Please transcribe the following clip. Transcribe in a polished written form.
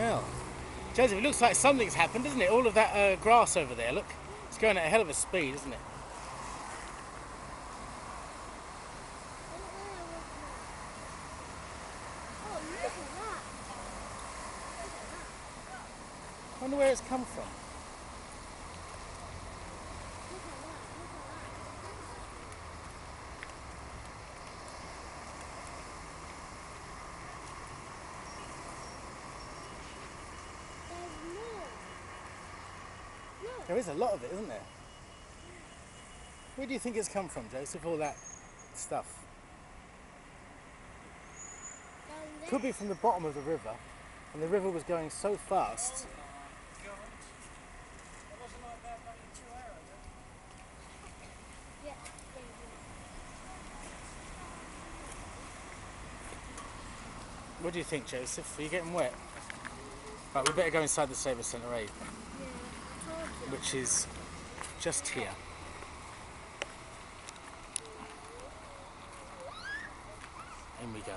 hell. Joseph, it looks like something's happened, doesn't it? All of that grass over there, look. It's going at a hell of a speed, isn't it? Oh, look at that. I wonder where it's come from. Look at that. There's more. Look. There is a lot of it, isn't there? Where do you think it's come from, Joseph, all that stuff? Down there. Could be from the bottom of the river, and the river was going so fast. Yeah. What do you think, Joseph? Are you getting wet? Right, we better go inside the Saisbury Centre, Yeah, I told you. which is just here. In we go.